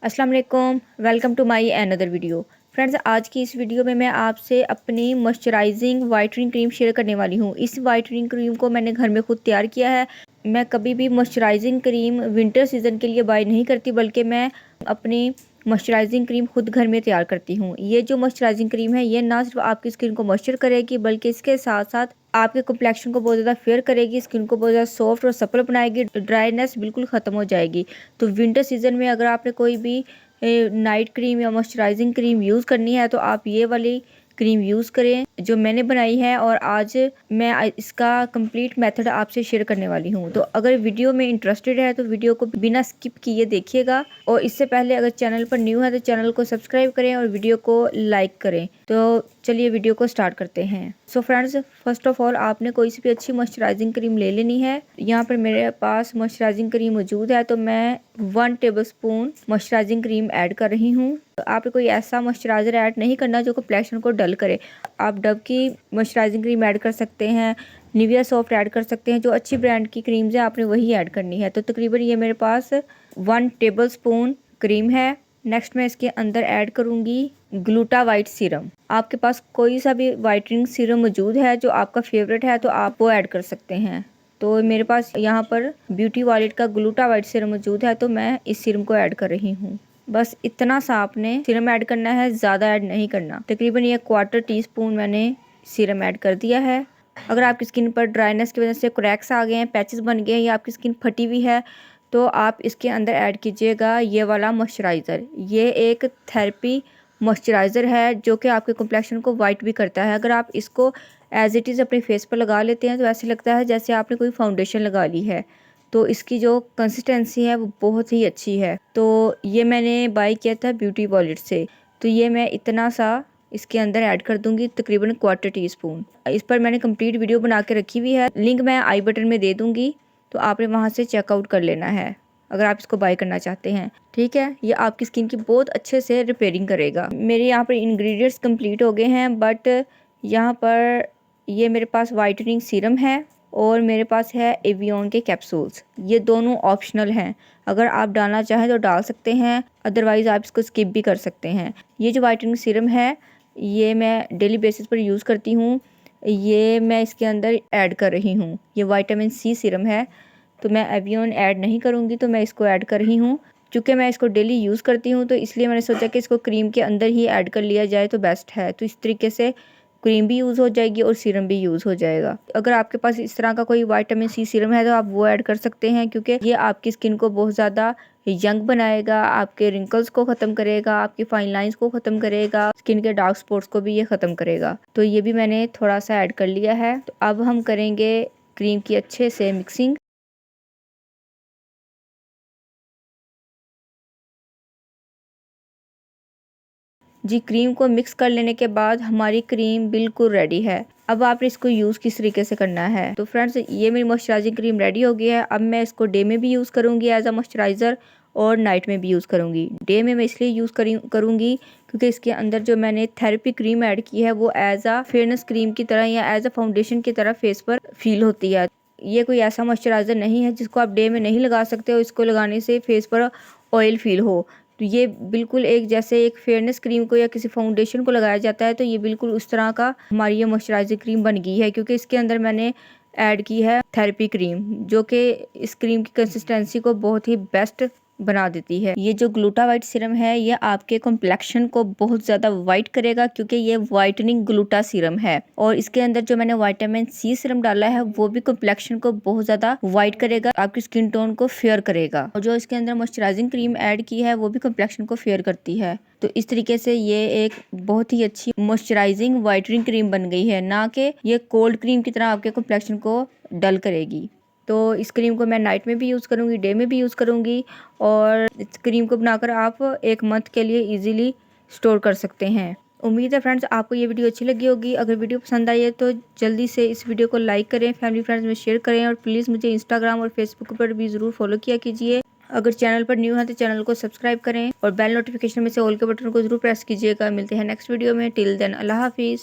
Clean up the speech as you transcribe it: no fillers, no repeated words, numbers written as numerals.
अस्सलाम वालेकुम, welcome to my another video. Friends, आज की इस वीडियो में मैं आपसे अपनी मॉइस्चराइजिंग वाइटनिंग क्रीम शेयर करने वाली हूँ। इस वाइटनिंग क्रीम को मैंने घर में खुद तैयार किया है। मैं कभी भी मॉइस्चराइजिंग क्रीम विंटर सीज़न के लिए बाय नहीं करती, बल्कि मैं अपनी मॉइस्चराइजिंग क्रीम खुद घर में तैयार करती हूँ। ये जो मॉइस्चराइजिंग क्रीम है, ये ना सिर्फ आपकी स्किन को मॉइस्चर करेगी, बल्कि इसके साथ साथ आपके कम्प्लेक्शन को बहुत ज़्यादा फेयर करेगी, स्किन को बहुत ज़्यादा सॉफ्ट और सपल बनाएगी, ड्राइनेस बिल्कुल ख़त्म हो जाएगी। तो विंटर सीज़न में अगर आपने कोई भी नाइट क्रीम या मॉइस्चराइजिंग क्रीम यूज़ करनी है, तो आप ये वाली क्रीम यूज़ करें जो मैंने बनाई है। और आज मैं इसका कंप्लीट मेथड आपसे शेयर करने वाली हूँ। तो अगर वीडियो में इंटरेस्टेड है तो वीडियो को बिना स्किप किए देखिएगा, और इससे पहले अगर चैनल पर न्यू है तो चैनल को सब्सक्राइब करें और वीडियो को लाइक करें। तो चलिए वीडियो को स्टार्ट करते हैं। So friends, first of all आपने कोई सी भी अच्छी मॉइस्चराइजिंग क्रीम ले लेनी है। यहाँ पर मेरे पास मॉइस्चराइजिंग क्रीम मौजूद है, तो मैं 1 टेबलस्पून मॉइस्चराइजिंग क्रीम ऐड कर रही हूँ। तो आप कोई ऐसा मॉइस्चराइजर ऐड नहीं करना जो कम्प्लेक्शन को डल करे। आप डव की मॉइस्चराइजिंग क्रीम ऐड कर सकते हैं, निविया सॉफ्ट ऐड कर सकते हैं। जो अच्छी ब्रांड की क्रीम्स है आपने वही ऐड करनी है। तो तकरीबन ये मेरे पास 1 टेबलस्पून क्रीम है। नेक्स्ट मैं इसके अंदर ऐड करूँगी ग्लूटा वाइट सीरम। आपके पास कोई सा भी वाइटनिंग सीरम मौजूद है जो आपका फेवरेट है, तो आप वो ऐड कर सकते हैं। तो मेरे पास यहाँ पर ब्यूटी वॉलेट का ग्लूटा वाइट सीरम मौजूद है, तो मैं इस सीरम को ऐड कर रही हूँ। बस इतना सा आपने सीरम ऐड करना है, ज़्यादा ऐड नहीं करना। तकरीबन ये 1/4 टीस्पून मैंने सीरम ऐड कर दिया है। अगर आपकी स्किन पर ड्राइनेस की वजह से क्रैक्स आ गए हैं, पैचेस बन गए हैं, या आपकी स्किन फटी हुई है, तो आप इसके अंदर ऐड कीजिएगा ये वाला मॉइस्चराइज़र। ये एक थेरेपी मॉइस्चराइज़र है जो कि आपके कम्प्लेक्शन को वाइट भी करता है। अगर आप इसको एज इट इज़ अपने फेस पर लगा लेते हैं तो ऐसे लगता है जैसे आपने कोई फाउंडेशन लगा ली है। तो इसकी जो कंसिस्टेंसी है वो बहुत ही अच्छी है। तो ये मैंने बाय किया था ब्यूटी वॉलेट से। तो ये मैं इतना सा इसके अंदर ऐड कर दूंगी, तकरीबन 1/4 टीस्पून। इस पर मैंने कंप्लीट वीडियो बना के रखी हुई है, लिंक मैं आई बटन में दे दूंगी, तो आपने वहाँ से चेकआउट कर लेना है अगर आप इसको बाय करना चाहते हैं। ठीक है, ये आपकी स्किन की बहुत अच्छे से रिपेयरिंग करेगा। मेरे यहाँ पर इंग्रेडिएंट्स कंप्लीट हो गए हैं, बट यहाँ पर ये मेरे पास वाइटनिंग सीरम है और मेरे पास है एवियन के कैप्सूल्स। ये दोनों ऑप्शनल हैं, अगर आप डालना चाहें तो डाल सकते हैं, अदरवाइज़ आप इसको स्किप भी कर सकते हैं। ये जो वाइटनिंग सीरम है ये मैं डेली बेसिस पर यूज़ करती हूँ। ये मैं इसके अंदर ऐड कर रही हूँ। ये विटामिन सी सीरम है, तो मैं एवियन ऐड नहीं करूँगी, तो मैं इसको ऐड कर रही हूँ। चूँकि मैं इसको डेली यूज़ करती हूँ, तो इसलिए मैंने सोचा कि इसको क्रीम के अंदर ही ऐड कर लिया जाए तो बेस्ट है। तो इस तरीके से क्रीम भी यूज़ हो जाएगी और सीरम भी यूज़ हो जाएगा। अगर आपके पास इस तरह का कोई विटामिन सी सीरम है तो आप वो ऐड कर सकते हैं, क्योंकि ये आपकी स्किन को बहुत ज़्यादा यंग बनाएगा, आपके रिंकल्स को ख़त्म करेगा, आपकी फाइन लाइंस को ख़त्म करेगा, स्किन के डार्क स्पॉट्स को भी ये ख़त्म करेगा। तो ये भी मैंने थोड़ा सा ऐड कर लिया है। तो अब हम करेंगे क्रीम की अच्छे से मिक्सिंग। जी, क्रीम को मिक्स कर लेने के बाद हमारी क्रीम बिल्कुल रेडी है। अब आपने इसको यूज़ किस तरीके से करना है। तो फ्रेंड्स, ये मेरी मॉइस्चराइजिंग क्रीम रेडी हो गई है। अब मैं इसको डे में भी यूज़ करूँगी एज अ मॉइस्चराइज़र, और नाइट में भी यूज़ करूँगी। डे में मैं इसलिए यूज़ करूँगी क्योंकि इसके अंदर जो मैंने थेरेपी क्रीम ऐड की है वो एज अ फेयरनेस क्रीम की तरह या एज अ फाउंडेशन की तरह फेस पर फील होती है। ये कोई ऐसा मॉइस्चराइज़र नहीं है जिसको आप डे में नहीं लगा सकते हो, इसको लगाने से फेस पर ऑयल फील हो। तो ये बिल्कुल एक जैसे एक फेयरनेस क्रीम को या किसी फाउंडेशन को लगाया जाता है, तो ये बिल्कुल उस तरह का हमारी ये मॉइस्चराइजिंग क्रीम बन गई है, क्योंकि इसके अंदर मैंने ऐड की है थेरेपी क्रीम, जो कि इस क्रीम की कंसिस्टेंसी को बहुत ही बेस्ट बना देती है। ये जो ग्लूटा वाइट सीरम है ये आपके कॉम्प्लेक्शन को बहुत ज़्यादा वाइट करेगा, क्योंकि ये वाइटनिंग ग्लूटा सीरम है। और इसके अंदर जो मैंने विटामिन सी सीरम डाला है वो भी कॉम्प्लेक्शन को बहुत ज़्यादा वाइट करेगा, आपकी स्किन टोन को फेयर करेगा। और जो इसके अंदर मॉइस्चराइजिंग क्रीम ऐड की है वो भी कॉम्प्लेक्शन को फेयर करती है। तो इस तरीके से ये एक बहुत ही अच्छी मॉइस्चराइजिंग वाइटनिंग क्रीम बन गई है, ना कि ये कोल्ड क्रीम की तरह आपके कॉम्प्लेक्शन को डल करेगी। तो इस क्रीम को मैं नाइट में भी यूज़ करूँगी, डे में भी यूज़ करूँगी, और इस क्रीम को बनाकर आप 1 मंथ के लिए इजीली स्टोर कर सकते हैं। उम्मीद है फ्रेंड्स आपको ये वीडियो अच्छी लगी होगी। अगर वीडियो पसंद आई है तो जल्दी से इस वीडियो को लाइक करें, फैमिली फ्रेंड्स में शेयर करें, और प्लीज़ मुझे इंस्टाग्राम और फेसबुक पर भी ज़रूर फॉलो किया कीजिए। अगर चैनल पर न्यू है तो चैनल को सब्सक्राइब करें और बेल नोटिफिकेशन में से ऑल के बटन को ज़रूर प्रेस कीजिएगा। मिलते हैं नेक्स्ट वीडियो में। टिल देन अल्लाह हाफिज़।